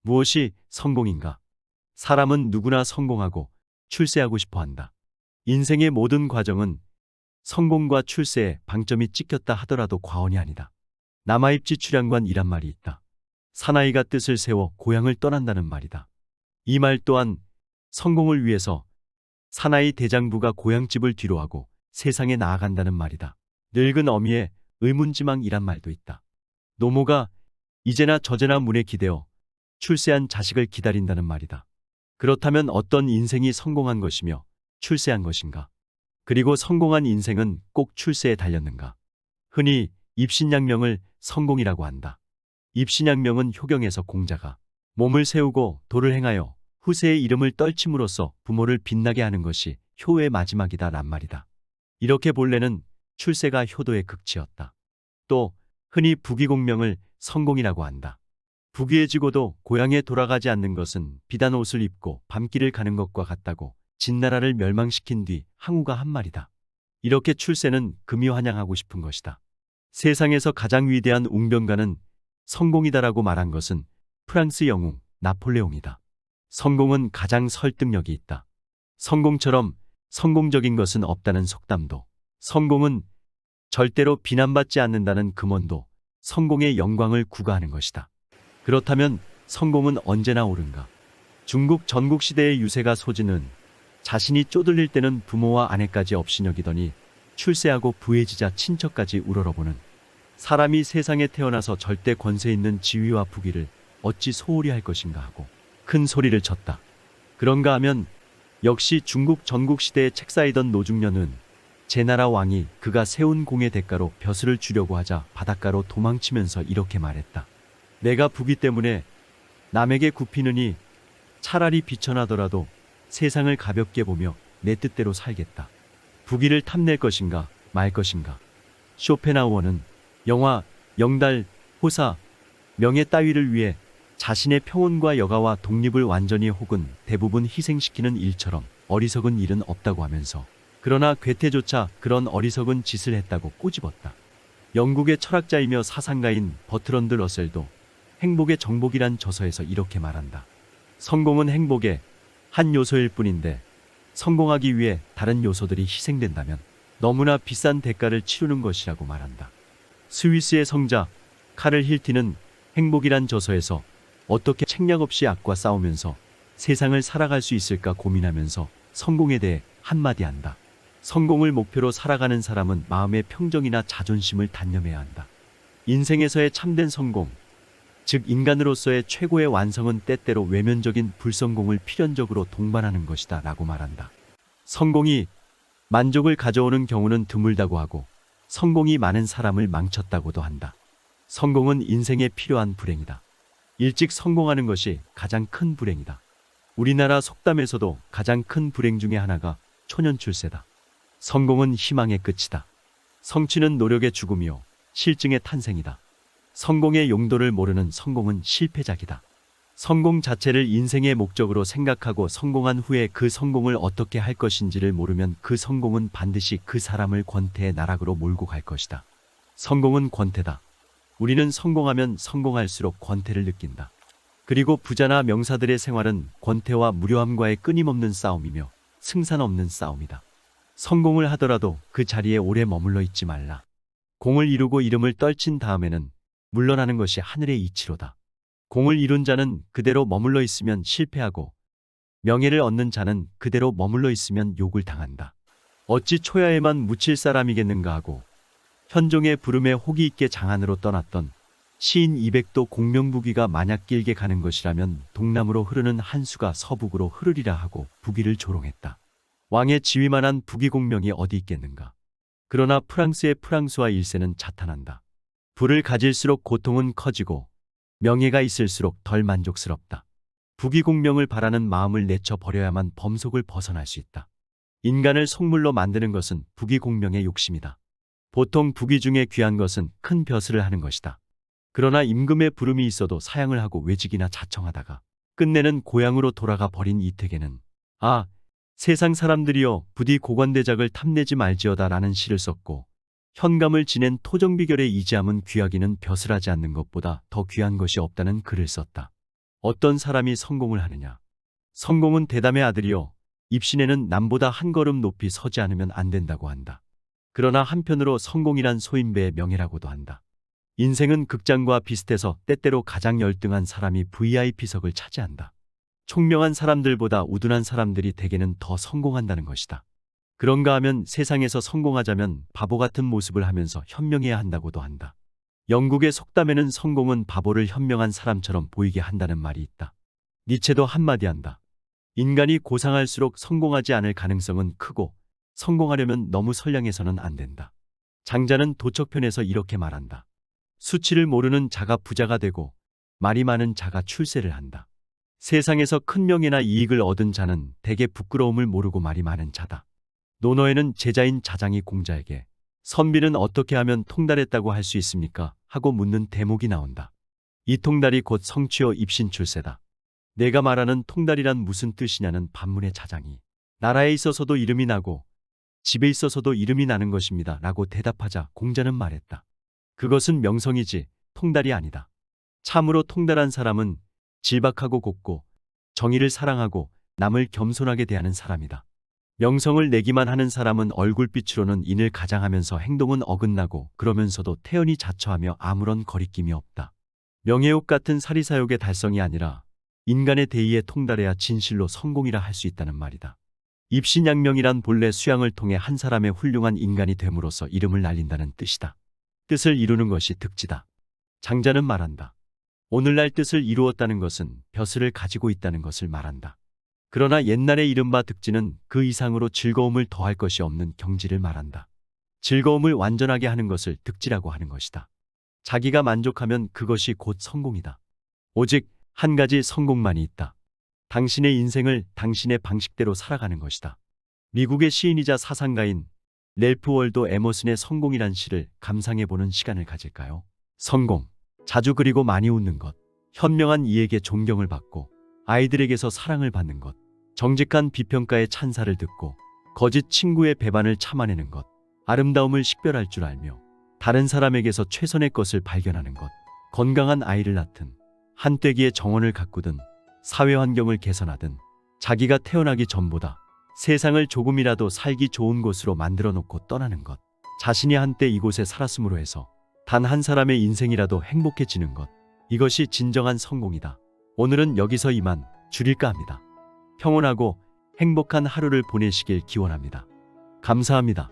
무엇이 성공인가? 사람은 누구나 성공하고 출세하고 싶어 한다. 인생의 모든 과정은 성공과 출세에 방점이 찍혔다 하더라도 과언이 아니다. 남아입지 출양관이란 말이 있다. 사나이가 뜻을 세워 고향을 떠난다는 말이다. 이 말 또한 성공을 위해서 사나이 대장부가 고향집을 뒤로하고 세상에 나아간다는 말이다. 늙은 어미의 의문지망이란 말도 있다. 노모가 이제나 저제나 문에 기대어 출세한 자식을 기다린다는 말이다. 그렇다면 어떤 인생이 성공한 것이며 출세한 것인가? 그리고 성공한 인생은 꼭 출세에 달렸는가? 흔히 입신양명을 성공이라고 한다. 입신양명은 효경에서 공자가 몸을 세우고 도를 행하여 후세의 이름을 떨침으로써 부모를 빛나게 하는 것이 효의 마지막이다 란 말이다. 이렇게 본래는 출세가 효도의 극치였다. 또 흔히 부귀공명을 성공이라고 한다. 부귀해지고도 고향에 돌아가지 않는 것은 비단 옷을 입고 밤길을 가는 것과 같다고 진나라를 멸망시킨 뒤 항우가 한 말이다. 이렇게 출세는 금이 환영하고 싶은 것이다. 세상에서 가장 위대한 웅변가는 성공이다라고 말한 것은 프랑스 영웅 나폴레옹이다. 성공은 가장 설득력이 있다. 성공처럼 성공적인 것은 없다는 속담도, 성공은 절대로 비난받지 않는다는 금언도 성공의 영광을 구가하는 것이다. 그렇다면 성공은 언제나 옳은가? 중국 전국시대의 유세가 소진은 자신이 쪼들릴 때는 부모와 아내까지 업신여기더니 출세하고 부해지자 친척까지 우러러보는 사람이 세상에 태어나서 절대 권세 있는 지위와 부귀를 어찌 소홀히 할 것인가 하고 큰 소리를 쳤다. 그런가 하면 역시 중국 전국시대에 책사이던 노중련은 제나라 왕이 그가 세운 공의 대가로 벼슬을 주려고 하자 바닷가로 도망치면서 이렇게 말했다. 내가 부귀 때문에 남에게 굽히느니 차라리 비천하더라도 세상을 가볍게 보며 내 뜻대로 살겠다. 부귀를 탐낼 것인가 말 것인가. 쇼펜하우어는 영화, 영달, 호사, 명예 따위를 위해 자신의 평온과 여가와 독립을 완전히 혹은 대부분 희생시키는 일처럼 어리석은 일은 없다고 하면서 그러나 괴테조차 그런 어리석은 짓을 했다고 꼬집었다. 영국의 철학자이며 사상가인 버트런드 러셀도 행복의 정복이란 저서에서 이렇게 말한다. 성공은 행복의 한 요소일 뿐인데 성공하기 위해 다른 요소들이 희생된다면 너무나 비싼 대가를 치르는 것이라고 말한다. 스위스의 성자 카를 힐티는 행복이란 저서에서 어떻게 책략 없이 악과 싸우면서 세상을 살아갈 수 있을까 고민하면서 성공에 대해 한마디 한다. 성공을 목표로 살아가는 사람은 마음의 평정이나 자존심을 단념해야 한다. 인생에서의 참된 성공, 즉 인간으로서의 최고의 완성은 때때로 외면적인 불성공을 필연적으로 동반하는 것이다 라고 말한다. 성공이 만족을 가져오는 경우는 드물다고 하고 성공이 많은 사람을 망쳤다고도 한다. 성공은 인생에 필요한 불행이다. 일찍 성공하는 것이 가장 큰 불행이다. 우리나라 속담에서도 가장 큰 불행 중에 하나가 초년출세다. 성공은 희망의 끝이다. 성취는 노력의 죽음이요 실증의 탄생이다. 성공의 용도를 모르는 성공은 실패작이다. 성공 자체를 인생의 목적으로 생각하고 성공한 후에 그 성공을 어떻게 할 것인지를 모르면 그 성공은 반드시 그 사람을 권태의 나락으로 몰고 갈 것이다. 성공은 권태다. 우리는 성공하면 성공할수록 권태를 느낀다. 그리고 부자나 명사들의 생활은 권태와 무료함과의 끊임없는 싸움이며 승산 없는 싸움이다. 성공을 하더라도 그 자리에 오래 머물러 있지 말라. 공을 이루고 이름을 떨친 다음에는 물러나는 것이 하늘의 이치로다. 공을 이룬 자는 그대로 머물러 있으면 실패하고 명예를 얻는 자는 그대로 머물러 있으면 욕을 당한다. 어찌 초야에만 묻힐 사람이겠는가 하고 현종의 부름에 호기 있게 장안으로 떠났던 시인 이백도 공명부귀가 만약 길게 가는 것이라면 동남으로 흐르는 한수가 서북으로 흐르리라 하고 부귀를 조롱했다. 왕의 지위만한 부귀공명이 어디 있겠는가. 그러나 프랑스의 프랑스와 일세는 자탄한다. 부를 가질수록 고통은 커지고 명예가 있을수록 덜 만족스럽다. 부귀공명을 바라는 마음을 내쳐버려야만 범속을 벗어날 수 있다. 인간을 속물로 만드는 것은 부귀공명의 욕심이다. 보통 부귀 중에 귀한 것은 큰 벼슬을 하는 것이다. 그러나 임금의 부름이 있어도 사양을 하고 외직이나 자청하다가 끝내는 고향으로 돌아가 버린 이택에는 아, 세상 사람들이여 부디 고관대작을 탐내지 말지어다 라는 시를 썼고 현감을 지낸 토정비결의 이지함은 귀하기는 벼슬하지 않는 것보다 더 귀한 것이 없다는 글을 썼다. 어떤 사람이 성공을 하느냐? 성공은 대담의 아들이요. 입신에는 남보다 한 걸음 높이 서지 않으면 안 된다고 한다. 그러나 한편으로 성공이란 소인배의 명예라고도 한다. 인생은 극장과 비슷해서 때때로 가장 열등한 사람이 VIP석을 차지한다. 총명한 사람들보다 우둔한 사람들이 대개는 더 성공한다는 것이다. 그런가 하면 세상에서 성공하자면 바보 같은 모습을 하면서 현명해야 한다고도 한다. 영국의 속담에는 성공은 바보를 현명한 사람처럼 보이게 한다는 말이 있다. 니체도 한마디 한다. 인간이 고상할수록 성공하지 않을 가능성은 크고 성공하려면 너무 선량해서는 안 된다. 장자는 도척편에서 이렇게 말한다. 수치를 모르는 자가 부자가 되고 말이 많은 자가 출세를 한다. 세상에서 큰 명예나 이익을 얻은 자는 대개 부끄러움을 모르고 말이 많은 자다. 논어에는 제자인 자장이 공자에게 선비는 어떻게 하면 통달했다고 할 수 있습니까? 하고 묻는 대목이 나온다. 이 통달이 곧 성취어 입신출세다. 내가 말하는 통달이란 무슨 뜻이냐는 반문의 자장이 나라에 있어서도 이름이 나고 집에 있어서도 이름이 나는 것입니다. 라고 대답하자 공자는 말했다. 그것은 명성이지 통달이 아니다. 참으로 통달한 사람은 질박하고 곱고 정의를 사랑하고 남을 겸손하게 대하는 사람이다. 명성을 내기만 하는 사람은 얼굴빛으로는 인을 가장하면서 행동은 어긋나고 그러면서도 태연히 자처하며 아무런 거리낌이 없다. 명예욕 같은 사리사욕의 달성이 아니라 인간의 대의에 통달해야 진실로 성공이라 할 수 있다는 말이다. 입신양명이란 본래 수양을 통해 한 사람의 훌륭한 인간이 됨으로써 이름을 날린다는 뜻이다. 뜻을 이루는 것이 득지다. 장자는 말한다. 오늘날 뜻을 이루었다는 것은 벼슬을 가지고 있다는 것을 말한다. 그러나 옛날에 이른바 득지는 그 이상으로 즐거움을 더할 것이 없는 경지를 말한다. 즐거움을 완전하게 하는 것을 득지라고 하는 것이다. 자기가 만족하면 그것이 곧 성공이다. 오직 한 가지 성공만이 있다. 당신의 인생을 당신의 방식대로 살아가는 것이다. 미국의 시인이자 사상가인 랠프 월도 에머슨의 성공이란 시를 감상해보는 시간을 가질까요? 성공. 자주 그리고 많이 웃는 것. 현명한 이에게 존경을 받고 아이들에게서 사랑을 받는 것. 정직한 비평가의 찬사를 듣고 거짓 친구의 배반을 참아내는 것. 아름다움을 식별할 줄 알며 다른 사람에게서 최선의 것을 발견하는 것. 건강한 아이를 낳든 한때기의 정원을 가꾸든 사회 환경을 개선하든 자기가 태어나기 전보다 세상을 조금이라도 살기 좋은 곳으로 만들어 놓고 떠나는 것. 자신이 한때 이곳에 살았음으로 해서 단 한 사람의 인생이라도 행복해지는 것. 이것이 진정한 성공이다. 오늘은 여기서 이만 줄일까 합니다. 평온하고 행복한 하루를 보내시길 기원합니다. 감사합니다.